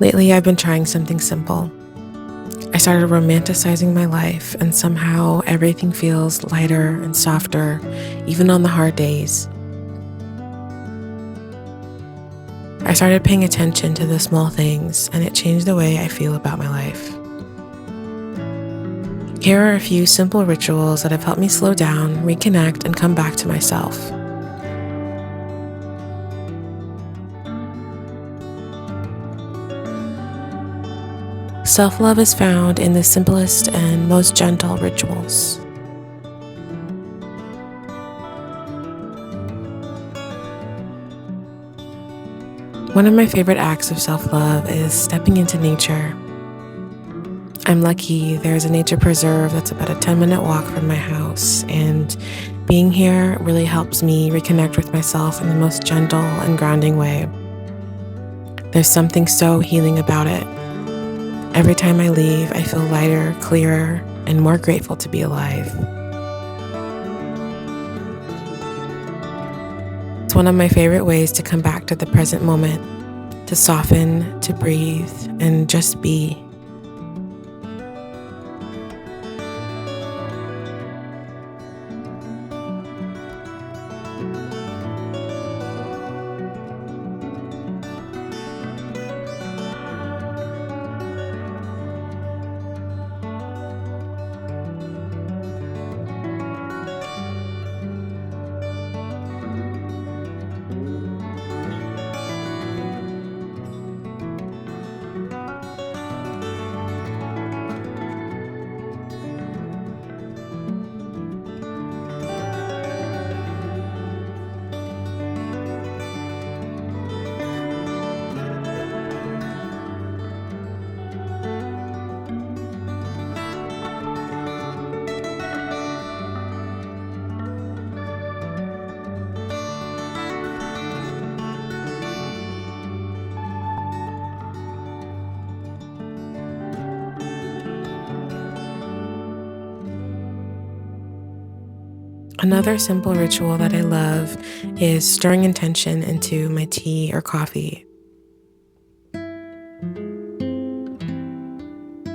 Lately, I've been trying something simple. I started romanticizing my life, and somehow everything feels lighter and softer, even on the hard days. I started paying attention to the small things, and it changed the way I feel about my life. Here are a few simple rituals that have helped me slow down, reconnect, and come back to myself. Self-love is found in the simplest and most gentle rituals. One of my favorite acts of self-love is stepping into nature. I'm lucky there's a nature preserve that's about a 10-minute walk from my house, and being here really helps me reconnect with myself in the most gentle and grounding way. There's something so healing about it. Every time I leave, I feel lighter, clearer, and more grateful to be alive. It's one of my favorite ways to come back to the present moment, to soften, to breathe, and just be. Another simple ritual that I love is stirring intention into my tea or coffee.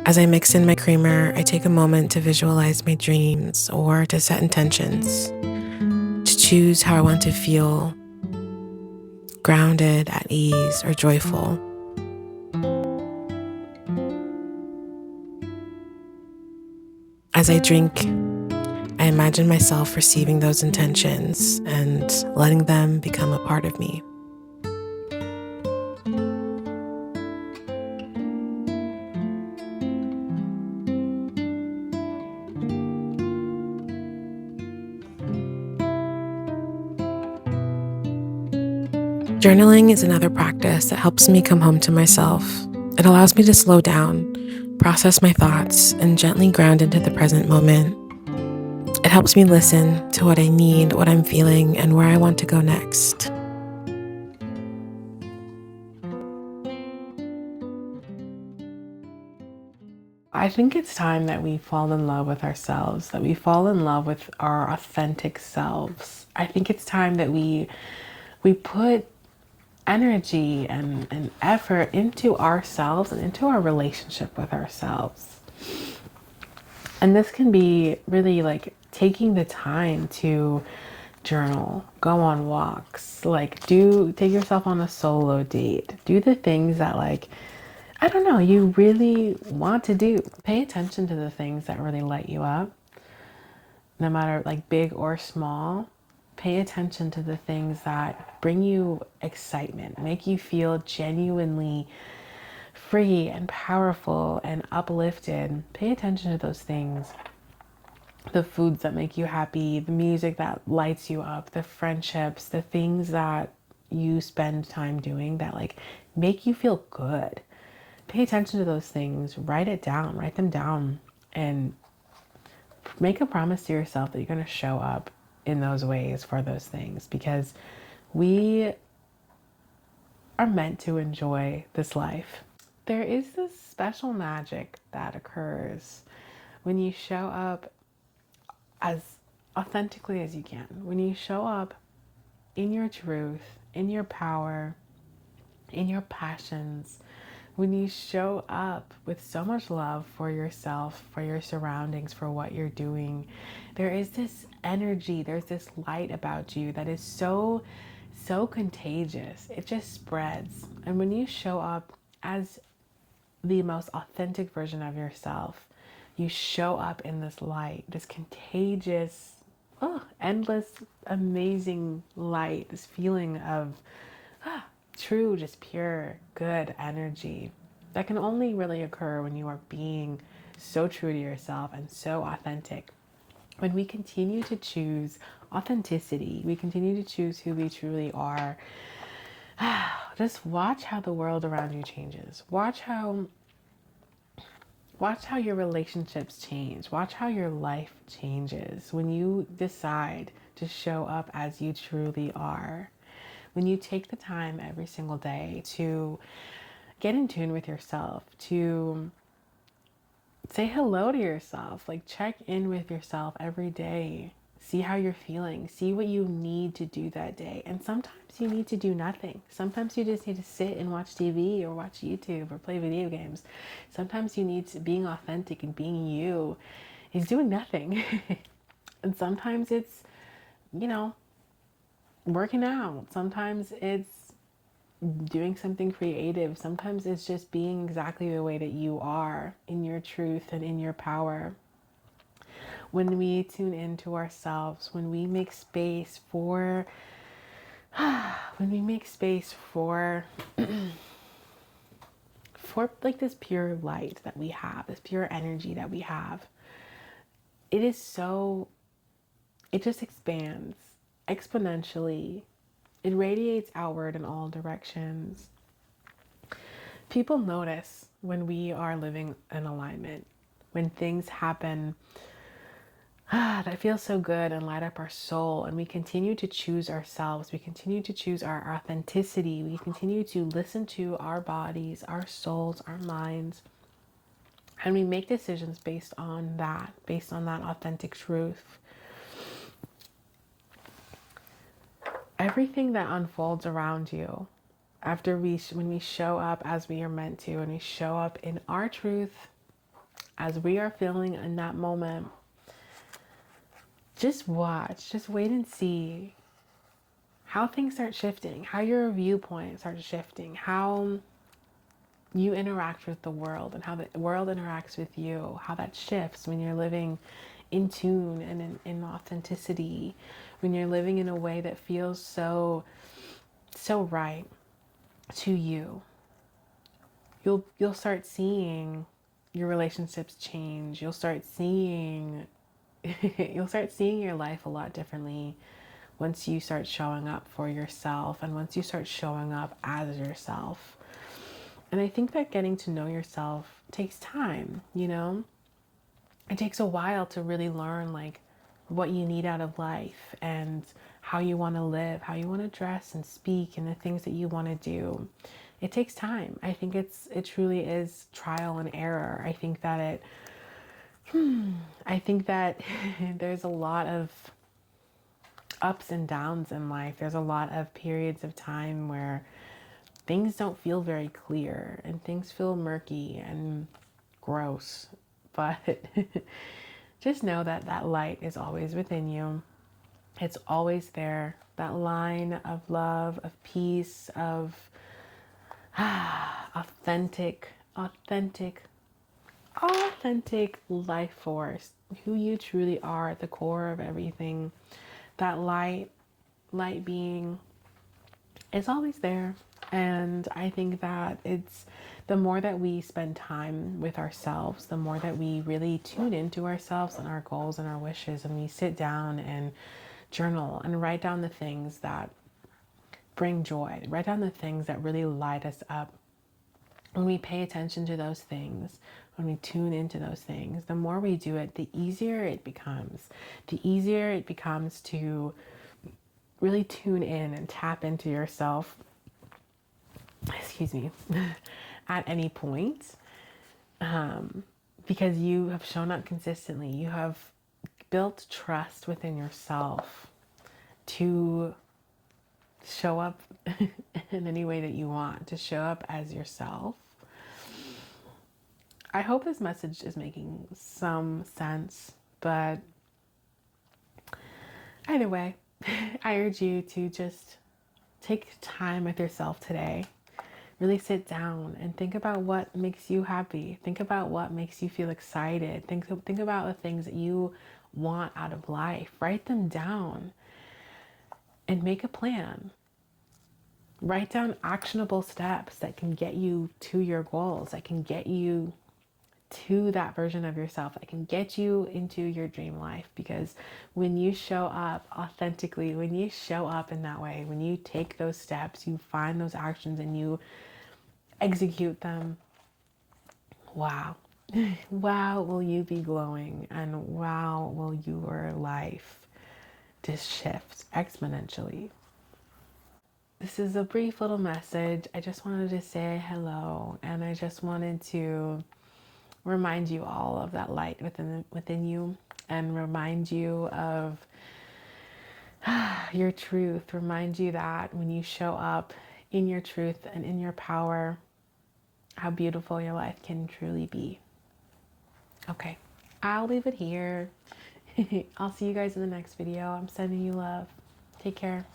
As I mix in my creamer, I take a moment to visualize my dreams or to set intentions, to choose how I want to feel, grounded, at ease, or joyful. As I drink, I imagine myself receiving those intentions and letting them become a part of me. Journaling is another practice that helps me come home to myself. It allows me to slow down, process my thoughts, and gently ground into the present moment. It helps me listen to what I need, what I'm feeling, and where I want to go next. I think it's time that we fall in love with ourselves, that we fall in love with our authentic selves. I think it's time that we put energy and effort into ourselves and into our relationship with ourselves. And this can be really like taking the time to journal, go on walks, like take yourself on a solo date, do the things that I don't know, you really want to do. Pay attention to the things that really light you up, no matter like big or small. Pay attention to the things that bring you excitement, make you feel genuinely free and powerful and uplifted. Pay attention to those things. The foods that make you happy, the music that lights you up, the friendships, the things that you spend time doing that make you feel good. Pay attention to those things, write them down, and make a promise to yourself that you're going to show up in those ways for those things, because we are meant to enjoy this life. There is this special magic that occurs when you show up as authentically as you can, when you show up in your truth, in your power, in your passions, When you show up with so much love for yourself, for your surroundings, for what you're doing, there is this energy, there's this light about you that is so contagious. It just spreads. And when you show up as the most authentic version of yourself, you show up in this light, this contagious, endless, amazing light, this feeling of true, just pure, good energy that can only really occur when you are being so true to yourself and so authentic. When we continue to choose authenticity, we continue to choose who we truly are, just watch how the world around you changes. Watch how your relationships change. Watch how your life changes when you decide to show up as you truly are. When you take the time every single day to get in tune with yourself, to say hello to yourself, like check in with yourself every day. See how you're feeling. See what you need to do that day. And sometimes you need to do nothing. Sometimes you just need to sit and watch TV or watch YouTube or play video games. Sometimes you need to being authentic and being you is doing nothing. And sometimes it's, you know, working out. Sometimes it's doing something creative. Sometimes it's just being exactly the way that you are in your truth and in your power. When we tune into ourselves, when we make space for when we make space for like this pure light that we have, this pure energy that we have, it is so, it just expands exponentially. It radiates outward in all directions. People notice when we are living in alignment, when things happen that feels so good and light up our soul, and we continue to choose ourselves, we continue to choose our authenticity, we continue to listen to our bodies, our souls, our minds, and we make decisions based on that authentic truth. Everything that unfolds around you after when we show up as we are meant to, and we show up in our truth as we are feeling in that moment, just watch, just wait and see how things start shifting, how your viewpoint starts shifting, how you interact with the world and how the world interacts with you, how that shifts when you're living in tune and in authenticity, when you're living in a way that feels so right to you. You'll start seeing your relationships change. You'll start seeing your life a lot differently once you start showing up for yourself and once you start showing up as yourself. And I think that getting to know yourself takes time, you know? It takes a while to really learn like what you need out of life and how you want to live, how you want to dress and speak, and the things that you want to do. It takes time. I think it truly is trial and error. I think that there's a lot of ups and downs in life. There's a lot of periods of time where things don't feel very clear and things feel murky and gross. But just know that that light is always within you. It's always there. That line of love, of peace, of authentic life force, who you truly are at the core of everything. That light being is always there. And I think that it's the more that we spend time with ourselves, the more that we really tune into ourselves and our goals and our wishes, and we sit down and journal and write down the things that bring joy, write down the things that really light us up. When we pay attention to those things, when we tune into those things, the more we do it, the easier it becomes. The easier it becomes to really tune in and tap into yourself, excuse me, at any point. Because you have shown up consistently. You have built trust within yourself to show up in any way that you want, to show up as yourself. I hope this message is making some sense, but either way, I urge you to just take time with yourself today. Really sit down and think about what makes you happy. Think about what makes you feel excited. Think about the things that you want out of life. Write them down and make a plan. Write down actionable steps that can get you to your goals, that can get you to that version of yourself, that can get you into your dream life. Because when you show up authentically, when you show up in that way, when you take those steps, you find those actions and you execute them, wow. Wow, will you be glowing, and wow, will your life just shift exponentially. This is a brief little message. I just wanted to say hello, and I just wanted to remind you all of that light within you, and remind you of your truth. Remind you that when you show up in your truth and in your power, how beautiful your life can truly be. Okay, I'll leave it here. I'll see you guys in the next video. I'm sending you love. Take care.